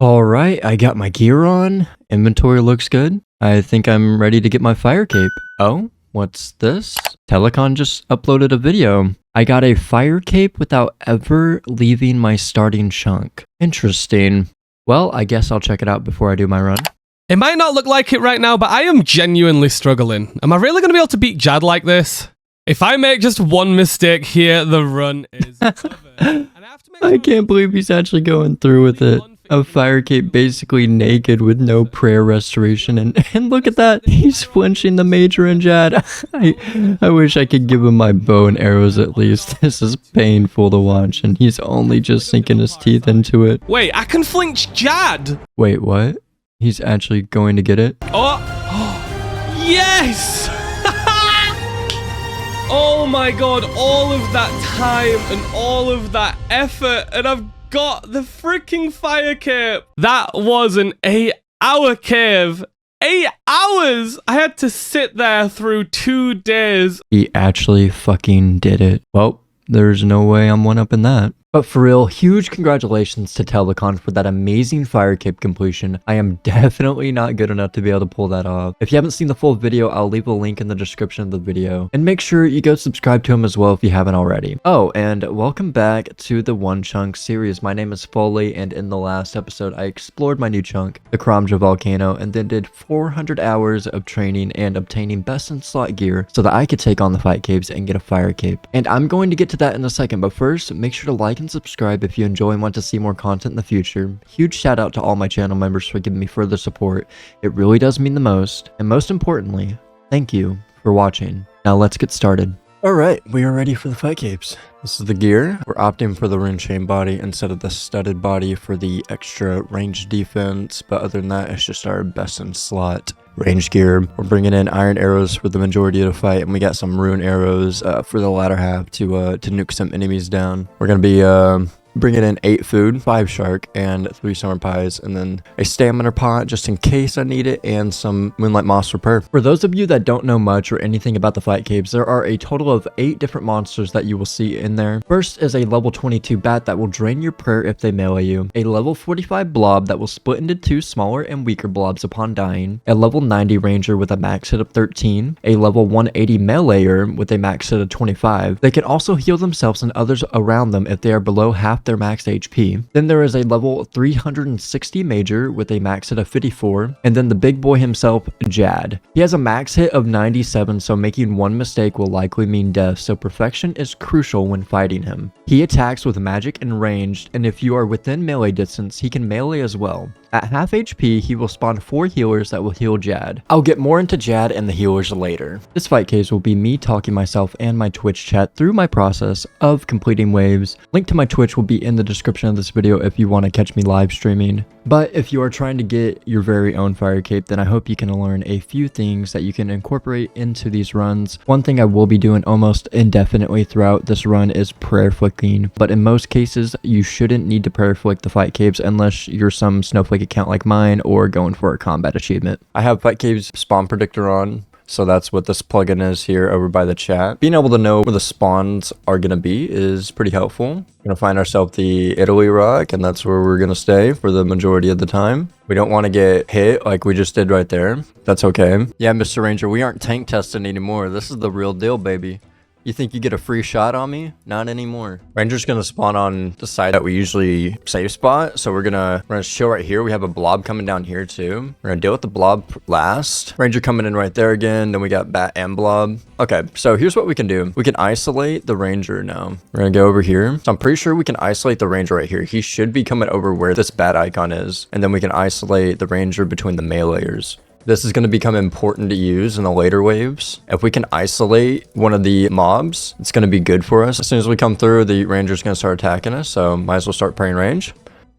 All right, I got my gear on. Inventory looks good. I think I'm ready to get my Firecape. Oh, what's this? Tellacon just uploaded a video. I got a Firecape without ever leaving my starting chunk. Interesting. Well, I guess I'll check it out before I do my run. It might not look like it right now, but I am genuinely struggling. Am I really going to be able to beat Jad like this? If I make just one mistake here, the run is over. And I can't believe he's actually going through with it. A Firecape basically naked with no prayer restoration, and look at that, he's flinching the Major and Jad. I wish I could give him my bow and arrows at least. This is painful to watch, and he's only just sinking his teeth into it. Wait, I can flinch Jad! Wait, what? He's actually going to get it? Oh! Yes! Oh my god, all of that time and all of that effort, and I've got the freaking Firecape. That was an 8-hour cave. 8 hours! I had to sit there through 2 days. He actually fucking did it. Well, there's no way I'm one-upping that. But for real, huge congratulations to Tellacons for that amazing Firecape completion. I am definitely not good enough to be able to pull that off. If you haven't seen the full video, I'll leave a link in the description of the video. And make sure you go subscribe to him as well if you haven't already. Oh, and welcome back to the One Chunk series. My name is Folayyy, and in the last episode, I explored my new chunk, the Kramja volcano, and then did 400 hours of training and obtaining best in slot gear so that I could take on the fight caves and get a Firecape. And I'm going to get to that in a second, but first, make sure to like and subscribe if you enjoy and want to see more content in the future. Huge shout out to all my channel members for giving me further support. It really does mean the most. And most importantly, thank you for watching. Now let's get started. Alright, we are ready for the fight capes. This is the gear. We're opting for the rune chain body instead of the studded body for the extra range defense, but other than that, it's just our best in slot range gear. We're bringing in iron arrows for the majority of the fight, and we got some rune arrows for the latter half to nuke some enemies down. We're gonna be bringing in 8 food, 5 shark, and 3 summer pies, and then a stamina pot just in case I need it, and some moonlight moss repair. For those of you that don't know much or anything about the fight caves, there are a total of 8 different monsters that you will see in there. First is a level 22 bat that will drain your prayer if they melee you, a level 45 blob that will split into 2 smaller and weaker blobs upon dying, a level 90 ranger with a max hit of 13, a level 180 meleeer with a max hit of 25. They can also heal themselves and others around them if they are below half their max HP. Then there is a level 360 major with a max hit of 54, and then the big boy himself, Jad. He has a max hit of 97, so making one mistake will likely mean death, so perfection is crucial when fighting him. He attacks with magic and ranged, and if you are within melee distance, he can melee as well. At half HP, he will spawn 4 healers that will heal Jad. I'll get more into Jad and the healers later. This fight case will be me talking myself and my Twitch chat through my process of completing waves. Link to my Twitch will be in the description of this video if you want to catch me live streaming. But if you are trying to get your very own Firecape, then I hope you can learn a few things that you can incorporate into these runs. One thing I will be doing almost indefinitely throughout this run is prayer flicking, but in most cases, you shouldn't need to prayer flick the fight caves unless you're some snowflake account like mine or going for a combat achievement. I have fight caves spawn predictor on, so that's what this plugin is here over by the chat. Being able to know where the spawns are going to be is pretty helpful. We're going to find ourselves the Italy rock, and that's where we're going to stay for the majority of the time. We don't want to get hit like we just did right there. That's okay. Yeah, Mr. Ranger, we aren't tank testing anymore. This is the real deal, baby. You think you get a free shot on me? Not anymore. Ranger's gonna spawn on the side that we usually save spot. So we're gonna chill right here. We have a blob coming down here too. We're gonna deal with the blob last. Ranger coming in right there again. Then we got bat and blob. Okay, so here's what we can do. We can isolate the ranger now. We're gonna go over here. So I'm pretty sure we can isolate the ranger right here. He should be coming over where this bat icon is. And then we can isolate the ranger between the meleeers. This is going to become important to use in the later waves. If we can isolate one of the mobs, it's going to be good for us. As soon as we come through, the ranger's going to start attacking us, so might as well start praying range.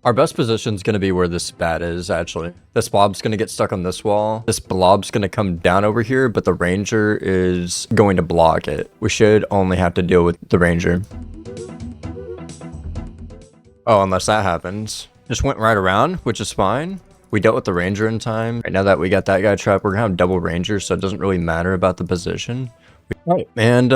Our best position is going to be where this bat is, actually. This blob's going to get stuck on this wall. This blob's going to come down over here, but the ranger is going to block it. We should only have to deal with the ranger. Oh, unless that happens. Just went right around, which is fine. We dealt with the ranger in time. Right now that we got that guy trapped, we're gonna have double rangers, so it doesn't really matter about the position. Right. And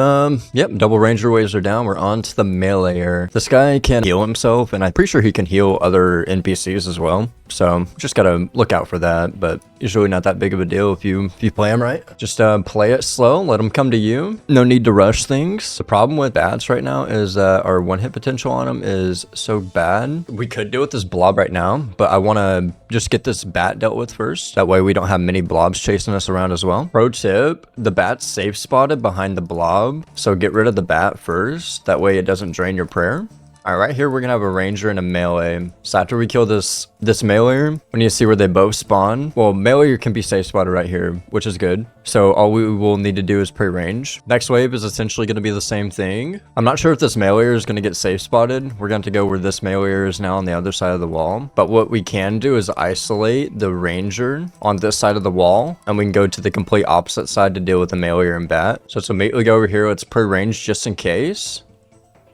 yep, double ranger waves are down. We're on to the meleeer. This guy can heal himself, and I'm pretty sure he can heal other NPCs as well. So just gotta look out for that, but usually not that big of a deal if you play him right. Just play it slow, let them come to you. No need to rush things. The problem with bats right now is our one-hit potential on them is so bad. We could deal with this blob right now, but I want to just get this bat dealt with first. That way we don't have many blobs chasing us around as well. Pro tip, the bat's safe spotted behind the blob, so get rid of the bat first. That way it doesn't drain your prayer. All right, right here, we're going to have a ranger and a melee. So after we kill this meleeer, we need to see where they both spawn. Well, meleeer can be safe spotted right here, which is good. So all we will need to do is pre-range. Next wave is essentially going to be the same thing. I'm not sure if this meleeer is going to get safe spotted. We're going to go where this meleeer is now on the other side of the wall. But what we can do is isolate the ranger on this side of the wall, and we can go to the complete opposite side to deal with the meleeer and bat. So let's immediately go over here. Let's pre-range just in case.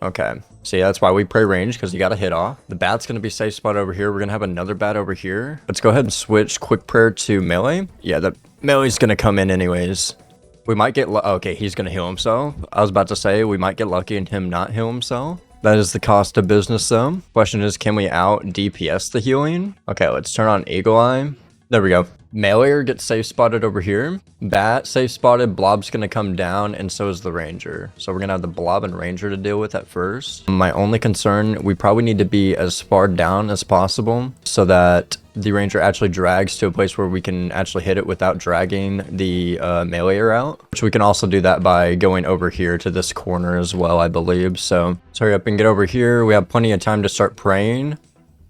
Okay. See, that's why we pray range, because you got to hit off. The bat's going to be safe spot over here. We're going to have another bat over here. Let's go ahead and switch quick prayer to melee. Yeah, the melee's going to come in anyways. We might get... Okay, he's going to heal himself. I was about to say, we might get lucky and him not heal himself. That is the cost of business, though. Question is, can we out DPS the healing? Okay, let's turn on Eagle Eye. There we go. Meleeer gets safe spotted over here. Bat safe spotted. Blob's going to come down, and so is the ranger. So we're going to have the blob and ranger to deal with at first. My only concern, we probably need to be as far down as possible so that the ranger actually drags to a place where we can actually hit it without dragging the meleeer out. Which we can also do that by going over here to this corner as well, I believe. So let's hurry up and get over here. We have plenty of time to start praying.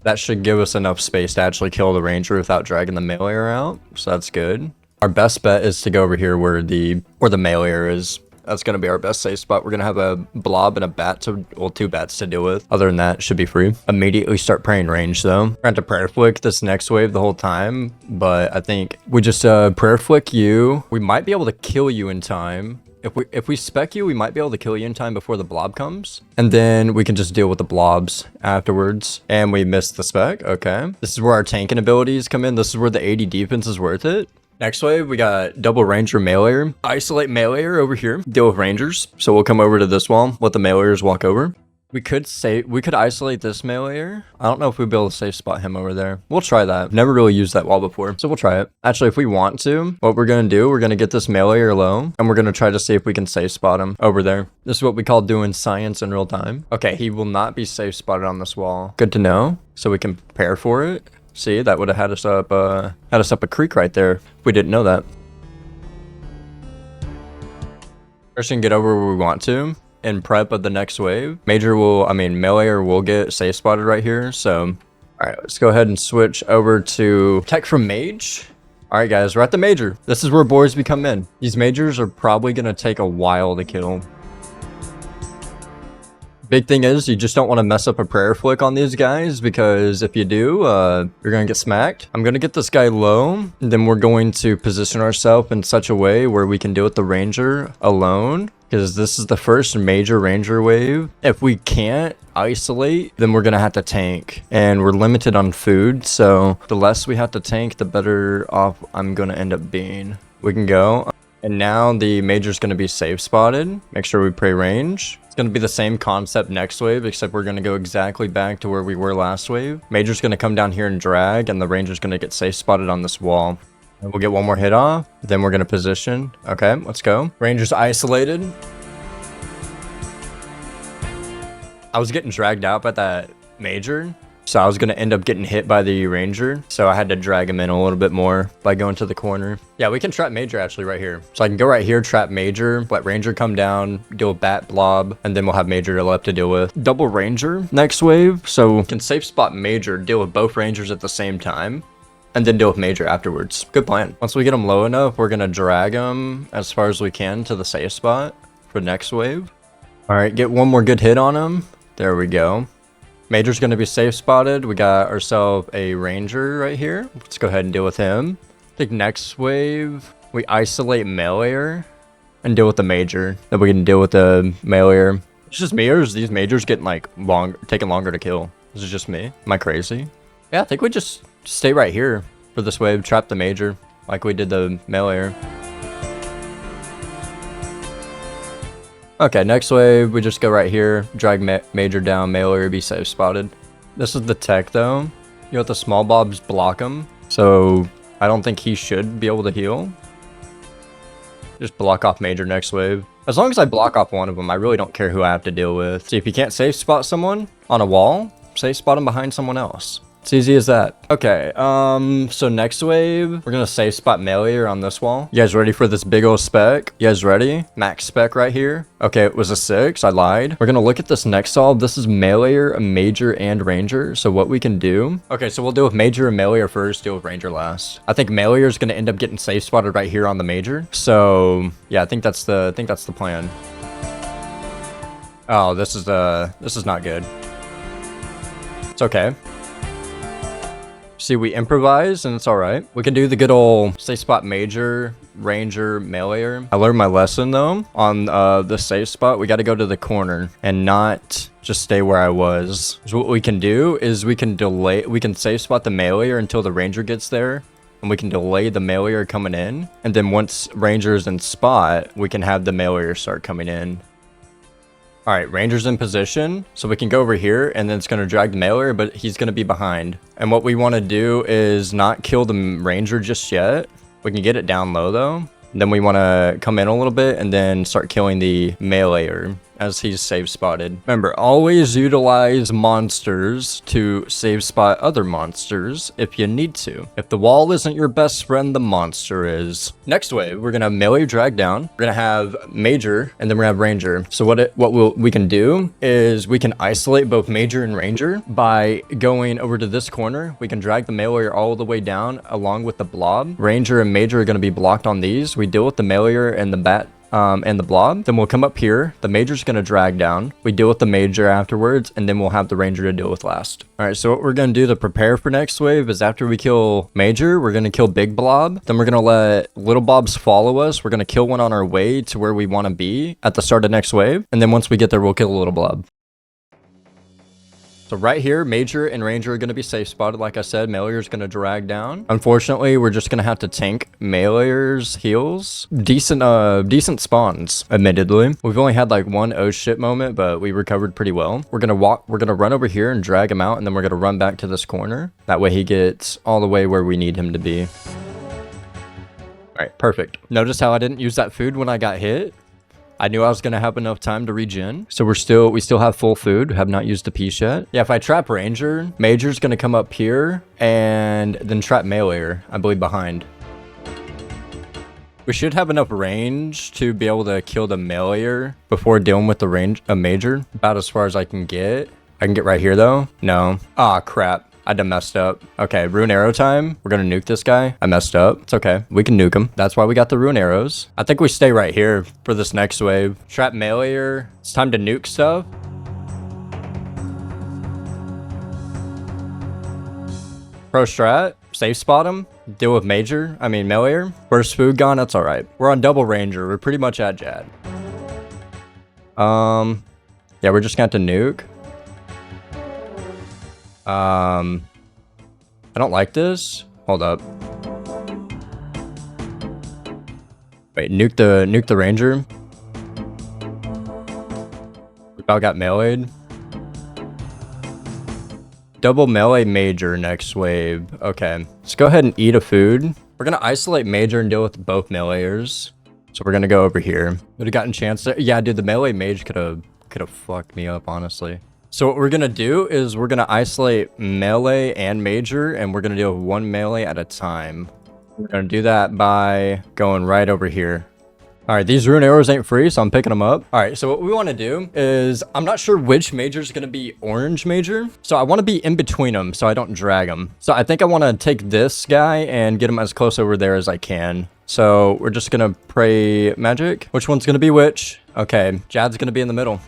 That should give us enough space to actually kill the ranger without dragging the meleeer out. So that's good. Our best bet is to go over here where the meleeer is. That's going to be our best safe spot. We're going to have a blob and a bat, well, 2 bats to deal with. Other than that, should be free. Immediately start praying range, though. We're going to prayer flick this next wave the whole time, but I think we just prayer flick you. We might be able to kill you in time. If we spec you, we might be able to kill you in time before the blob comes. And then we can just deal with the blobs afterwards. And we missed the spec. Okay. This is where our tanking abilities come in. This is where the 80 defense is worth it. Next wave, we got double ranger meleeer. Isolate meleeer over here. Deal with rangers. So we'll come over to this wall. Let the meleeers walk over. We could isolate this meleeer. I don't know if we'd be able to safe spot him over there. We'll try that. Never really used that wall before, so we'll try it. Actually, if we want to, what we're going to do, we're going to get this meleeer low, and we're going to try to see if we can safe spot him over there. This is what we call doing science in real time. Okay, he will not be safe spotted on this wall. Good to know, so we can prepare for it. See, that would have had us up a creek right there if we didn't know that. First, we can get over where we want to. In prep of the next wave, meleeer will get safe spotted right here. So, all right, let's go ahead and switch over to tech from mage. All right, guys, we're at the major. This is where boys become men. These majors are probably going to take a while to kill. Big thing is you just don't want to mess up a prayer flick on these guys, because if you do, you're going to get smacked. I'm going to get this guy low, and then we're going to position ourselves in such a way where we can deal with the ranger alone, because this is the first major ranger wave. If we can't isolate, then we're going to have to tank, and we're limited on food. So the less we have to tank, the better off I'm going to end up being. We can go. And now the major's going to be safe spotted. Make sure we pray range. It's going to be the same concept next wave, except we're going to go exactly back to where we were last wave. Major's going to come down here and drag, and the ranger's going to get safe spotted on this wall. And we'll get one more hit off. Then we're going to position. Okay, let's go. Ranger's isolated. I was getting dragged out by that major, so I was going to end up getting hit by the ranger. So I had to drag him in a little bit more by going to the corner. Yeah, we can trap major actually right here. So I can go right here, trap major, let ranger come down, deal with bat blob, and then we'll have major left to deal with. Double ranger next wave. So we can safe spot major, deal with both rangers at the same time, and then deal with major afterwards. Good plan. Once we get him low enough, we're going to drag him as far as we can to the safe spot for next wave. All right, get one more good hit on him. There we go. Major's going to be safe spotted. We got ourselves a ranger right here. Let's go ahead and deal with him. I think next wave, we isolate meleeer and deal with the major. Then we can deal with the meleeer. It's just me, or is these majors getting taking longer to kill? This is just me. Am I crazy? Yeah, I think we just stay right here for this wave. Trap the major like we did the meleeer. Okay, next wave, we just go right here, drag major down, melee be safe spotted. This is the tech though. You know, the small bobs block him, so I don't think he should be able to heal. Just block off major next wave. As long as I block off one of them, I really don't care who I have to deal with. See, if you can't safe spot someone on a wall, safe spot him behind someone else. It's easy as that. Okay, so next wave, we're gonna safe spot melee on this wall. You guys ready for this big old spec? You guys ready? Max spec right here. Okay, it was a 6, I lied. We're gonna look at this next solve. This is melee, a major, and ranger. So what we can do, okay, so we'll deal with major and melee first, deal with ranger last. I think melee is gonna end up getting safe spotted right here on the major. So yeah, I think that's the plan. Oh, this is not good. It's okay. See, we improvise and it's all right. We can do the good old safe spot major, ranger, melee. I learned my lesson though on the safe spot. We got to go to the corner and not just stay where I was. So what we can do is we can safe spot the melee until the ranger gets there. And we can delay the melee coming in. And then once ranger's in spot, we can have the melee start coming in. All right, ranger's in position, so we can go over here and then it's going to drag the melee, but he's going to be behind. And what we want to do is not kill the ranger just yet. We can get it down low though. Then we want to come in a little bit and then start killing the meleeer as he's safe spotted. Remember, always utilize monsters to save spot other monsters if you need to. If the wall isn't your best friend, the monster is. Next wave, we're gonna melee drag down. We're gonna have major and then we're gonna have ranger. So what we can do is we can isolate both major and ranger by going over to this corner. We can drag the melee all the way down along with the blob. Ranger and major are gonna be blocked on these. We deal with the melee and the bat and the blob. Then we'll come up here. The major's gonna drag down. We deal with the major afterwards, and then we'll have the ranger to deal with last. All right, so what we're gonna do to prepare for next wave is after we kill major, we're gonna kill big blob. Then we're gonna let little blobs follow us. We're gonna kill one on our way to where we wanna be at the start of next wave. And then once we get there, we'll kill a little blob. So right here, major and ranger are going to be safe spotted. Like I said, melee is going to drag down. Unfortunately, we're just going to have to tank melee's heals. Decent spawns, admittedly. We've only had like one oh shit moment, but we recovered pretty well. We're going to run over here and drag him out, and then we're going to run back to this corner. That way he gets all the way where we need him to be. All right, perfect. Notice how I didn't use that food when I got hit? I knew I was going to have enough time to regen. So we still have full food. Have not used the piece yet. Yeah, if I trap ranger, major's going to come up here and then trap melee, I believe, behind. We should have enough range to be able to kill the melee before dealing with the major. About as far as I can get. I can get right here though. No. Ah, crap. I done messed up. Okay, rune arrow time. We're gonna nuke this guy. I messed up. It's okay. We can nuke him. That's why we got the rune arrows. I think we stay right here for this next wave. Trap melee. It's time to nuke stuff. Pro strat. Safe spot him. Deal with melee. First food gone. That's all right. We're on double ranger. We're pretty much at Jad. Yeah, we're just gonna have to nuke. I don't like this. Hold up. Wait, nuke the ranger. We about got meleeed. Double melee major next wave. Okay, let's go ahead and eat a food. We're gonna isolate major and deal with both meleeers. So we're gonna go over here. Would have gotten a chance to. Yeah, dude, the melee mage could have fucked me up, honestly. So what we're going to do is we're going to isolate melee and major, and we're going to deal with one melee at a time. We're going to do that by going right over here. All right, these rune arrows ain't free, so I'm picking them up. All right, so what we want to do is I'm not sure which major is going to be orange major. So I want to be in between them so I don't drag them. So I think I want to take this guy and get him as close over there as I can. So we're just going to pray magic. Which one's going to be which? Okay, Jad's going to be in the middle.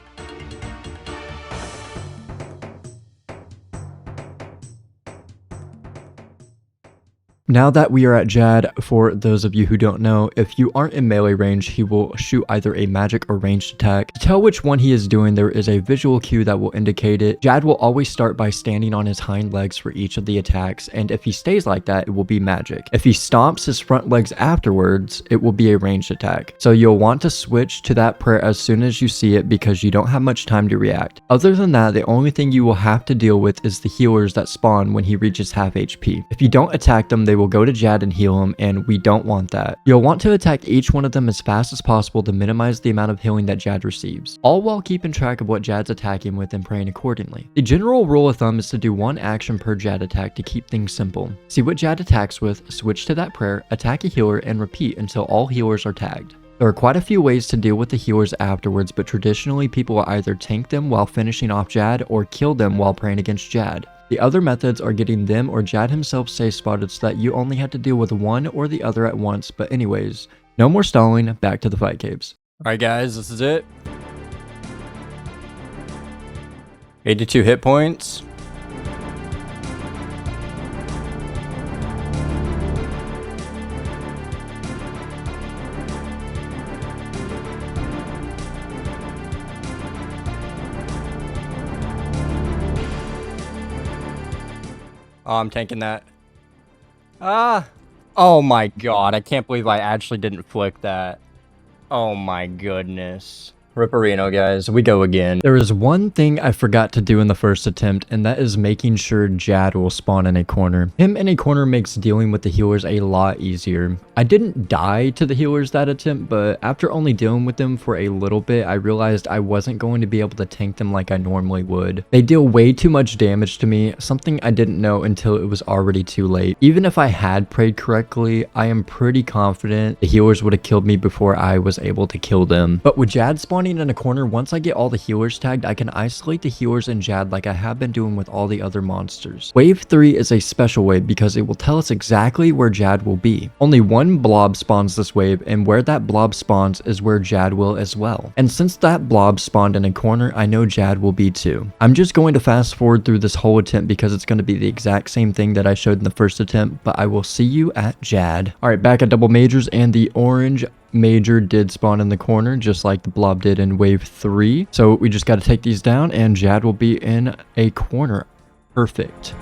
Now that we are at Jad, for those of you who don't know, if you aren't in melee range, he will shoot either a magic or ranged attack. To tell which one he is doing, there is a visual cue that will indicate it. Jad will always start by standing on his hind legs for each of the attacks, and if he stays like that, it will be magic. If he stomps his front legs afterwards, it will be a ranged attack. So you'll want to switch to that prayer as soon as you see it because you don't have much time to react. Other than that, the only thing you will have to deal with is the healers that spawn when he reaches half HP. If you don't attack them, they will go to Jad and heal him, and we don't want that. You'll want to attack each one of them as fast as possible to minimize the amount of healing that Jad receives, all while keeping track of what Jad's attacking with and praying accordingly. The general rule of thumb is to do one action per Jad attack to keep things simple. See what Jad attacks with, switch to that prayer, attack a healer, and repeat until all healers are tagged. There are quite a few ways to deal with the healers afterwards, but traditionally people will either tank them while finishing off Jad or kill them while praying against Jad. The other methods are getting them or Jad himself safe spotted so that you only have to deal with one or the other at once, but anyways, no more stalling, back to the fight capes. Alright guys, this is it. 82 hit points. Oh, I'm tanking that. Ah! Oh my god, I can't believe I actually didn't flick that. Oh my goodness. Ripperino, guys, we go again. There is one thing I forgot to do in the first attempt, and that is making sure Jad will spawn in a corner. Him in a corner makes dealing with the healers a lot easier. I didn't die to the healers that attempt, but after only dealing with them for a little bit, I realized I wasn't going to be able to tank them like I normally would. They deal way too much damage to me, something I didn't know until it was already too late. Even if I had prayed correctly, I am pretty confident the healers would have killed me before I was able to kill them. But with Jad spawning in a corner, once I get all the healers tagged, I can isolate the healers and Jad like I have been doing with all the other monsters. Wave 3 is a special wave because it will tell us exactly where Jad will be. Only one blob spawns this wave, and where that blob spawns is where Jad will as well. And since that blob spawned in a corner, I know Jad will be too. I'm just going to fast forward through this whole attempt because it's going to be the exact same thing that I showed in the first attempt, but I will see you at Jad. Alright, back at double majors, and the orange major did spawn in the corner just like the blob did in wave 3. So we just got to take these down and Jad will be in a corner. Perfect.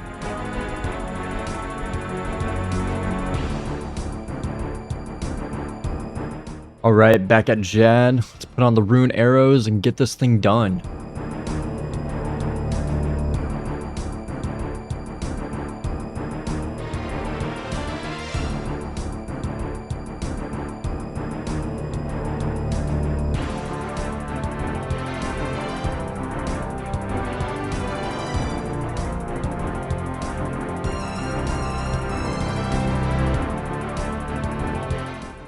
All right, back at Jad. Let's put on the rune arrows and get this thing done.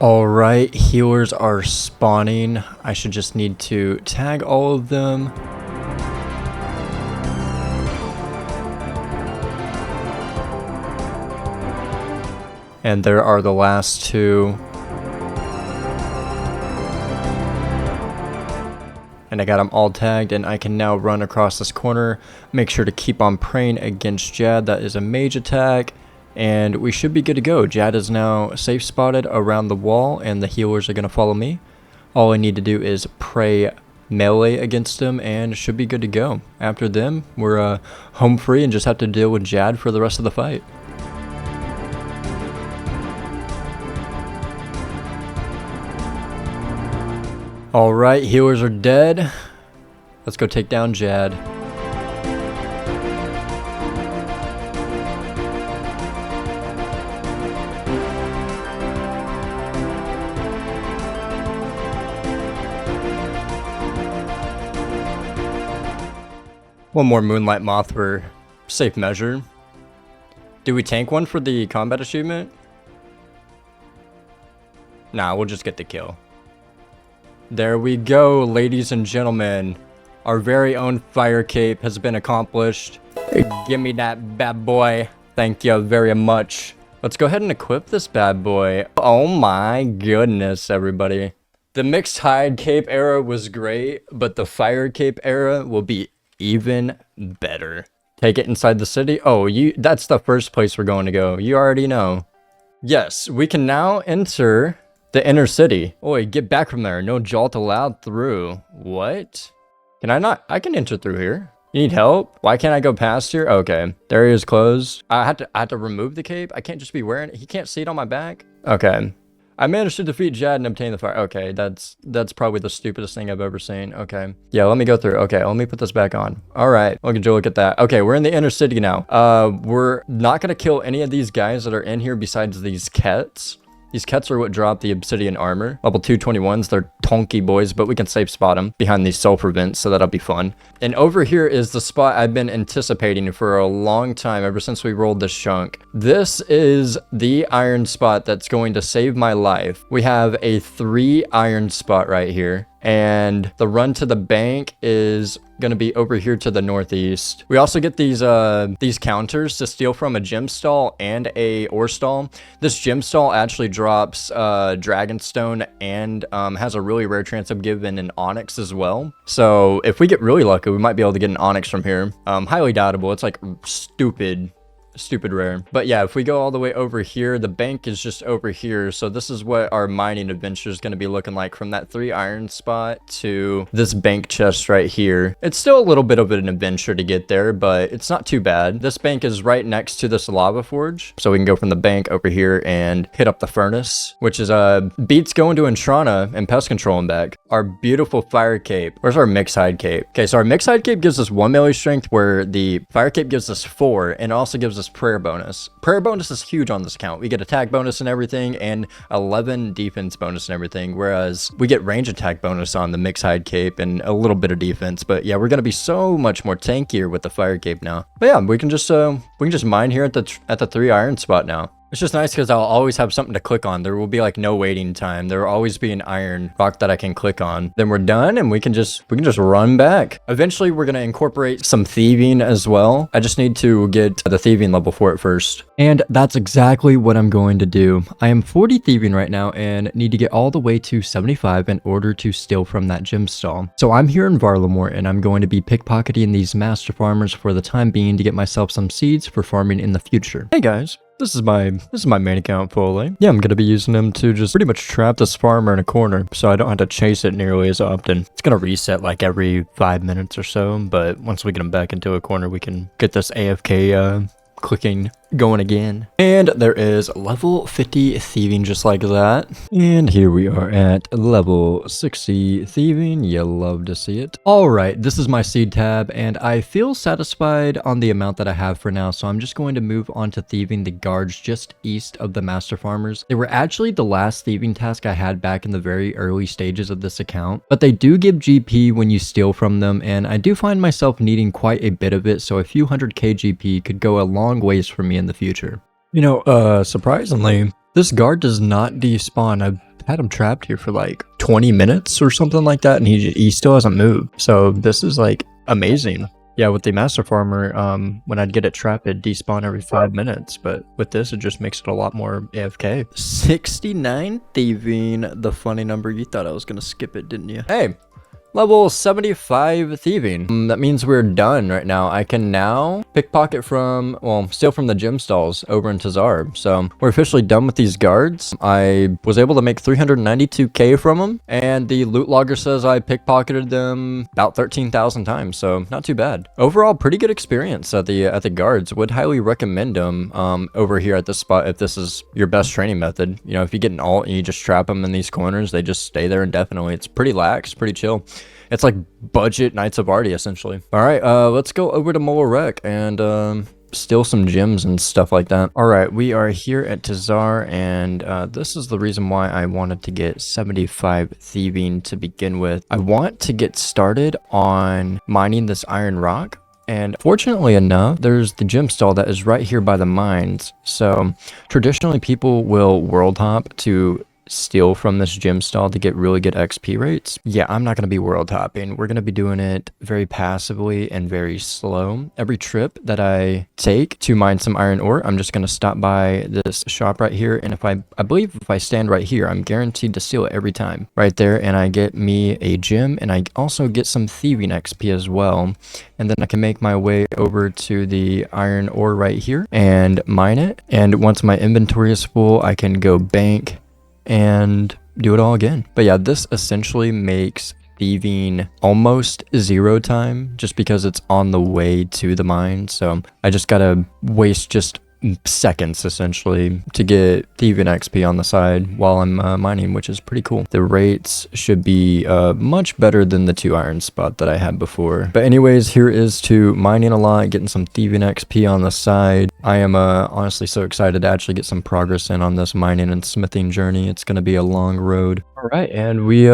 Alright, healers are spawning. I should just need to tag all of them. And there are the last two. And I got them all tagged, and I can now run across this corner. Make sure to keep on praying against Jad. That is a mage attack. And we should be good to go. Jad is now safe spotted around the wall, and the healers are going to follow me. All I need to do is pray melee against them, and should be good to go. After them, we're home free and just have to deal with Jad for the rest of the fight. Alright, healers are dead. Let's go take down Jad. One more Moonlight Moth for safe measure. Do we tank one for the combat achievement? Nah, we'll just get the kill. There we go, ladies and gentlemen. Our very own Firecape has been accomplished. Give me that bad boy. Thank you very much. Let's go ahead and equip this bad boy. Oh my goodness, everybody. The mixed hide cape era was great, but the Firecape era will be even better. Take it inside the city. Oh, that's the first place we're going to go. You already know. Yes, we can now enter the inner city. Oi, get back from there. No jolt allowed through. What? Can I not? I can enter through here. You need help? Why can't I go past here? Okay, the area is closed. I had to remove the cape. I can't just be wearing it. He can't see it on my back. Okay. I managed to defeat Jad and obtain the fire. Okay, that's probably the stupidest thing I've ever seen. Okay. Yeah, let me go through. Okay, let me put this back on. All right. Look at that. Okay, we're in the inner city now. We're not going to kill any of these guys that are in here besides these Kets. These Kets are what drop the obsidian armor. Level 221s, they're tonky boys, but we can safe spot them behind these sulfur vents, so that'll be fun. And over here is the spot I've been anticipating for a long time, ever since we rolled this chunk. This is the iron spot that's going to save my life. We have a 3 iron spot right here. And the run to the bank is going to be over here to the northeast. We also get these counters to steal from a gem stall and a ore stall. This gem stall actually drops dragonstone and has a really rare chance of giving an onyx as well. So if we get really lucky, we might be able to get an onyx from here. Highly doubtable. It's like stupid rare. But yeah, if we go all the way over here, the bank is just over here. So this is what our mining adventure is going to be looking like, from that 3 iron spot to this bank chest right here. It's still a little bit of an adventure to get there, but it's not too bad. This bank is right next to this lava forge, so we can go from the bank over here and hit up the furnace, which is beats going to Entrana and pest control and back. Our beautiful fire cape. Where's our mixed hide cape? Okay, so our mixed hide cape gives us 1 melee strength, where the fire cape gives us 4, and also gives us prayer bonus. Prayer bonus is huge on this account. We get attack bonus and everything, and 11 defense bonus and everything, whereas we get range attack bonus on the mixed hide cape and a little bit of defense. But yeah, we're gonna be so much more tankier with the fire cape now. But yeah, we can just mine here at the 3 iron spot now. It's just nice because I'll always have something to click on. There will be like no waiting time. There will always be an iron rock that I can click on. Then we're done and we can just run back. Eventually we're going to incorporate some thieving as well. I just need to get the thieving level for it first. And that's exactly what I'm going to do. I am 40 thieving right now and need to get all the way to 75 in order to steal from that gem stall. So I'm here in Varlamore and I'm going to be pickpocketing these master farmers for the time being to get myself some seeds for farming in the future. Hey guys. This is my main account, Folayyy. Yeah, I'm gonna be using them to just pretty much trap this farmer in a corner, so I don't have to chase it nearly as often. It's gonna reset like every 5 minutes or so, but once we get him back into a corner, we can get this AFK clicking going again. And there is level 50 thieving just like that. And here we are at level 60 thieving. You love to see it. All right, this is my seed tab and I feel satisfied on the amount that I have for now. So I'm just going to move on to thieving the guards just east of the master farmers. They were actually the last thieving task I had back in the very early stages of this account, but they do give GP when you steal from them. And I do find myself needing quite a bit of it. So a few 100k GP could go a long ways for me in the future. You know, surprisingly, this guard does not despawn. I've had him trapped here for like 20 minutes or something like that, and he still hasn't moved. So this is like amazing. Yeah, with the master farmer, when I'd get it trapped, it'd despawn every 5 minutes. But with this, it just makes it a lot more AFK. 69 thieving, the funny number. You thought I was gonna skip it, didn't you? Hey. Level 75 thieving. That means we're done right now. I can now pickpocket from, well, steal from the gem stalls over in Tazar. So we're officially done with these guards. I was able to make 392k from them, and the loot logger says I pickpocketed them about 13,000 times. So not too bad. Overall, pretty good experience at the guards. Would highly recommend them over here at this spot if this is your best training method. You know, if you get an alt and you just trap them in these corners, they just stay there indefinitely. It's pretty lax, pretty chill. It's like budget Knights of Ardi, essentially. All right, let's go over to Mole Wreck and steal some gems and stuff like that. All right, we are here at Tazar, and this is the reason why I wanted to get 75 thieving to begin with. I want to get started on mining this iron rock. And fortunately enough, there's the gem stall that is right here by the mines. So traditionally, people will world hop to steal from this gym stall to get really good XP rates, yeah, I'm not going to be world topping. We're going to be doing it very passively and very slow. Every trip that I take to mine some iron ore, I'm just going to stop by this shop right here. And if I believe if I stand right here, I'm guaranteed to steal it every time right there. And I get me a gem, and I also get some thieving XP as well. And then I can make my way over to the iron ore right here and mine it. And once my inventory is full, I can go bank and do it all again. But yeah, this essentially makes thieving almost 0 time just because it's on the way to the mine. So I just gotta waste just seconds essentially to get thieving XP on the side while I'm mining, which is pretty cool. The rates should be much better than the 2 iron spot that I had before. But anyways, here is to mining a lot, getting some thieving XP on the side. I am honestly so excited to actually get some progress in on this mining and smithing journey. It's going to be a long road. All right, and we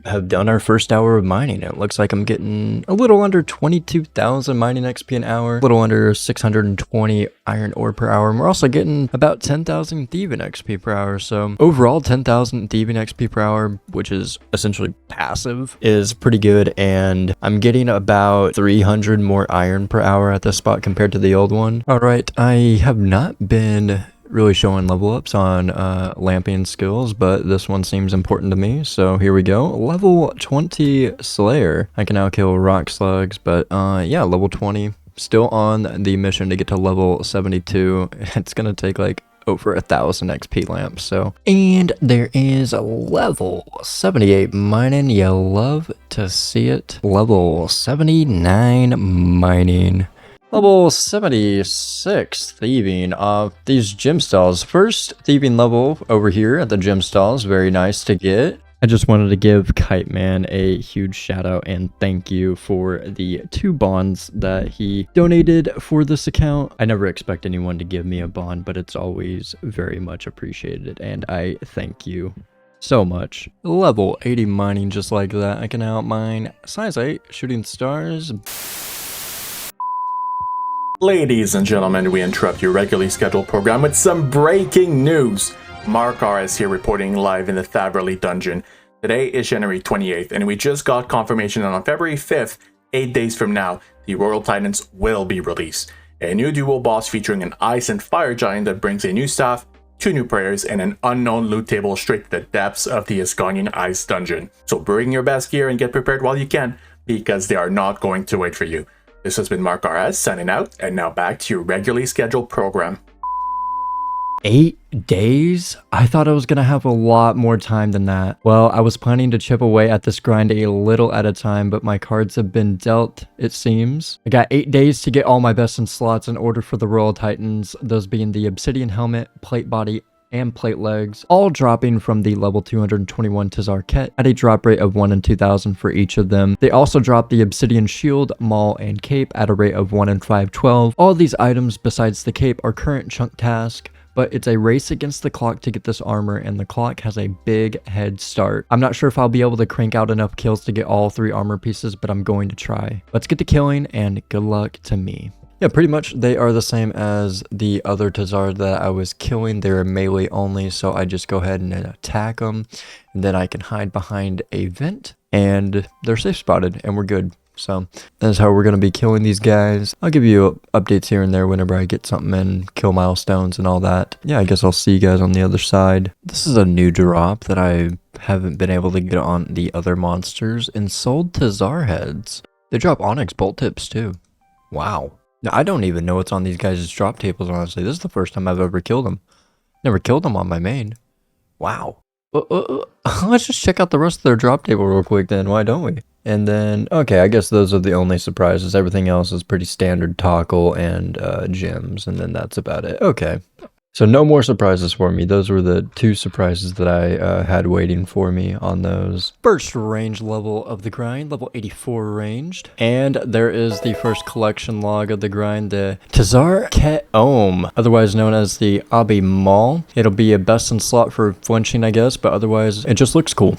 have done our first hour of mining. It looks like I'm getting a little under 22,000 mining XP an hour, a little under 620 iron ore per hour, and we're also getting about 10,000 thieving XP per hour. So overall, 10,000 thieving XP per hour, which is essentially passive, is pretty good. And I'm getting about 300 more iron per hour at this spot compared to the old one. All right, I have not been really showing level ups on lamping skills, but this one seems important to me, so here we go. Level 20 Slayer. I can now kill rock slugs, but yeah, level 20. Still on the mission to get to level 72. It's gonna take like over 1,000 XP lamps. So, and there is a level 78 mining. You love to see it. Level 79 mining. Level 76 thieving off these gym stalls. First thieving level over here at the gym stalls. Very nice to get. I just wanted to give Kite Man a huge shout out and thank you for the 2 bonds that he donated for this account. I never expect anyone to give me a bond, but it's always very much appreciated, and I thank you so much. Level 80 mining just like that. I can now mine size 8 shooting stars. Ladies and gentlemen, we interrupt your regularly scheduled program with some breaking news. MarcRS here reporting live in the Folayyy dungeon. Today is January 28th, and we just got confirmation that on February 5th, 8 days from now, the Royal Titans will be released. A new duo boss featuring an ice and fire giant that brings a new staff, 2 new prayers, and an unknown loot table straight to the depths of the Asgardian Ice dungeon. So bring your best gear and get prepared while you can, because they are not going to wait for you. This has been MarcRS signing out, and now back to your regularly scheduled program. 8 days? I thought I was gonna have a lot more time than that. Well, I was planning to chip away at this grind a little at a time, but my cards have been dealt, it seems. I got 8 days to get all my best in slots in order for the Royal Titans, those being the Obsidian Helmet, Plate Body, and Plate Legs, all dropping from the level 221 Tellacons at a drop rate of 1 in 2,000 for each of them. They also dropped the Obsidian Shield, Maul, and Cape at a rate of 1 in 512. All these items besides the Cape are current chunk task, but it's a race against the clock to get this armor, and the clock has a big head start. I'm not sure if I'll be able to crank out enough kills to get all 3 armor pieces, but I'm going to try. Let's get to killing, and good luck to me. Yeah, pretty much they are the same as the other Tazar that I was killing. They're melee only, so I just go ahead and attack them, and then I can hide behind a vent, and they're safe spotted, and we're good. So that's how we're going to be killing these guys. I'll give you updates here and there whenever I get something in, kill milestones and all that. Yeah, I guess I'll see you guys on the other side. This is a new drop that I haven't been able to get on the other monsters. Ensouled Tazar heads. They drop Onyx bolt tips too. Wow. Now, I don't even know what's on these guys' drop tables, honestly. This is the first time I've ever killed them. Never killed them on my main. Wow. Let's just check out the rest of their drop table real quick then. Why don't we? And then, okay, I guess those are the only surprises. Everything else is pretty standard toggle and gems, and then that's about it. Okay. So no more surprises for me. Those were the 2 surprises that I had waiting for me on those. First range level of the grind, level 84 ranged. And there is the first collection log of the grind, the Tazar Ket Ohm, otherwise known as the Abi Maul. It'll be a best in slot for flinching, I guess, but otherwise it just looks cool.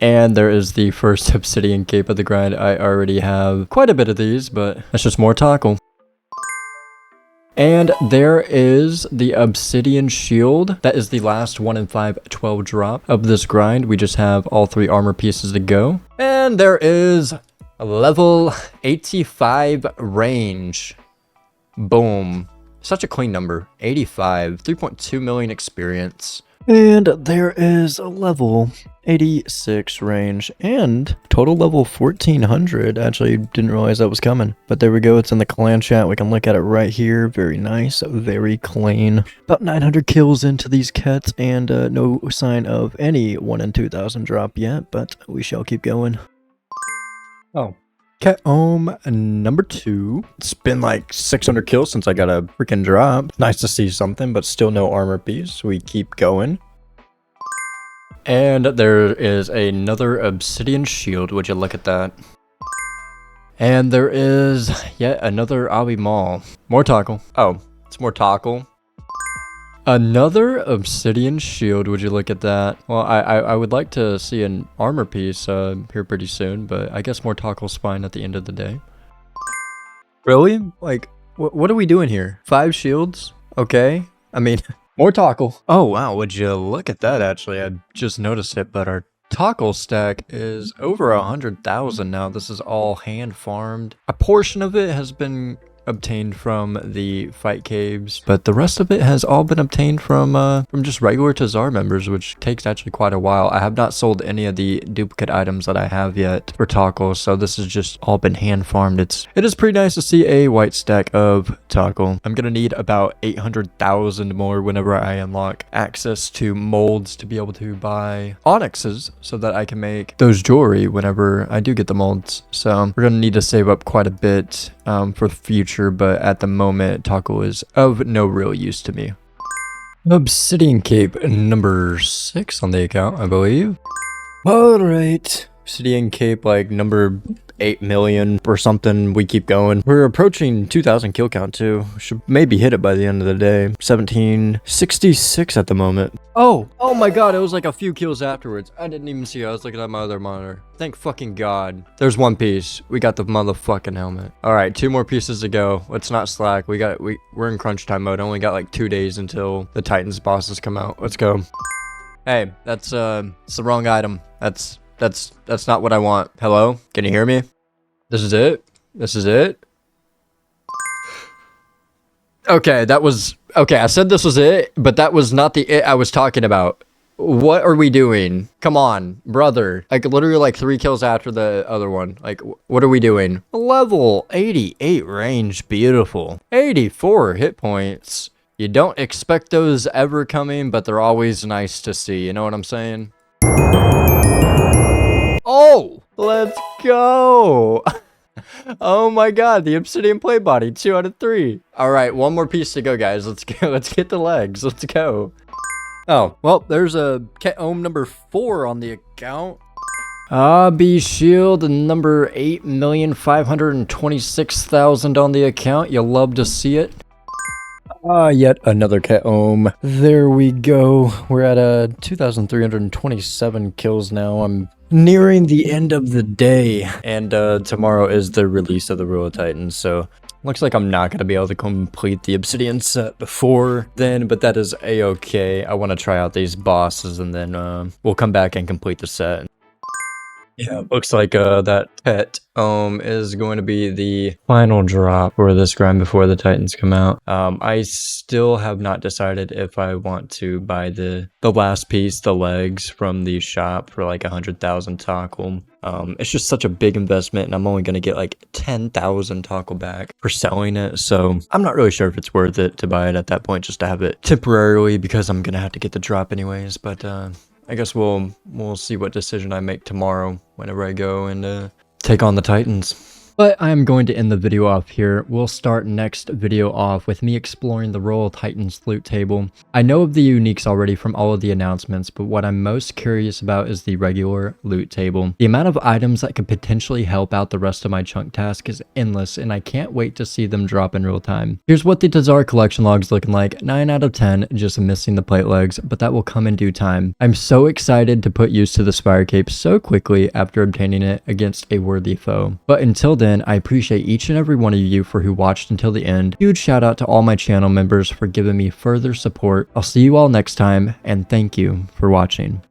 And there is the first Obsidian Cape of the grind. I already have quite a bit of these, but that's just more toggle. And there is the Obsidian Shield. That is the last 1 in 5 12 drop of this grind. We just have all 3 armor pieces to go. And there is a level 85 range. Boom. Such a clean number. 85. 3.2 million experience. And there is a level 86 range and total level 1400. Actually, didn't realize that was coming, but there we go. It's in the clan chat. We can look at it right here. Very nice, very clean. About 900 kills into these cats, and no sign of any 1 in 2000 drop yet, but we shall keep going. Oh. Cat number 2. It's been like 600 kills since I got a freaking drop. Nice to see something, but still no armor piece. We keep going. And there is another Obsidian Shield. Would you look at that? And there is yet another Abi Mall. More tackle. Oh, it's more tackle. Another Obsidian Shield. Would you look at that? Well, I would like to see an armor piece here pretty soon, but I guess more tackle's fine at the end of the day. Really? Like, what are we doing here? 5 shields? Okay. I mean, more tackle. Oh, wow. Would you look at that, actually? I just noticed it, but our tackle stack is over 100,000 now. This is all hand farmed. A portion of it has been obtained from the fight caves, but the rest of it has all been obtained from just regular Tazar members, which takes actually quite a while. I have not sold any of the duplicate items that I have yet for tackle, so this has just all been hand farmed. It is pretty nice to see a white stack of tackle. I'm gonna need about 800,000 more whenever I unlock access to molds to be able to buy onyxes so that I can make those jewelry whenever I do get the molds. So we're gonna need to save up quite a bit for the future, but at the moment, tackle is of no real use to me. Obsidian Cape number 6 on the account, I believe. All right. Obsidian Cape like number 8 million or something. We keep going. We're approaching 2,000 kill count too. Should maybe hit it by the end of the day. 1766 at the moment. Oh my god, it was like a few kills afterwards. I didn't even see it. I was looking at my other monitor. Thank fucking god. There's one piece. We got the motherfucking helmet. All right, 2 more pieces to go. Let's not slack. We're in crunch time mode. Only got like 2 days until the Titans bosses come out. Let's go. Hey, it's the wrong item. That's not what I want. Hello? Can you hear me? This is it? This is it? Okay, okay, I said this was it, but that was not the it I was talking about. What are we doing? Come on, brother. Like, literally like 3 kills after the other one. Like, what are we doing? Level 88 range. Beautiful. 84 hit points. You don't expect those ever coming, but they're always nice to see. You know what I'm saying? Oh, let's go. Oh my god, the obsidian plate body, 2 out of 3. All right, 1 more piece to go, guys. Let's go. Let's get the legs. Let's go. Oh, well, there's a Ket number 4 on the account. Abi Shield number 8,526,000 on the account. You'll love to see it. Yet another Ket. There we go. We're at 2,327 kills now. I'm nearing the end of the day, and tomorrow is the release of the Rule of Titans, so looks like I'm not going to be able to complete the Obsidian set before then, but that is a-okay. I want to try out these bosses, and then we'll come back and complete the set. Yeah, looks like that pet is going to be the final drop for this grind before the Titans come out. I still have not decided if I want to buy the last piece, the legs from the shop for like 100,000 tackle. It's just such a big investment, and I'm only going to get like 10,000 tackle back for selling it. So I'm not really sure if it's worth it to buy it at that point, just to have it temporarily, because I'm going to have to get the drop anyways. But I guess we'll see what decision I make tomorrow whenever I go and take on the Titans. But I'm going to end the video off here. We'll start next video off with me exploring the Royal Titans loot table. I know of the uniques already from all of the announcements, but what I'm most curious about is the regular loot table. The amount of items that could potentially help out the rest of my chunk task is endless, and I can't wait to see them drop in real time. Here's what the Tazar collection log's looking like. 9 out of 10, just missing the plate legs, but that will come in due time. I'm so excited to put use to this Firecape so quickly after obtaining it against a worthy foe. But until then, then, I appreciate each and every one of you for who watched until the end. Huge shout out to all my channel members for giving me further support. I'll see you all next time, and thank you for watching.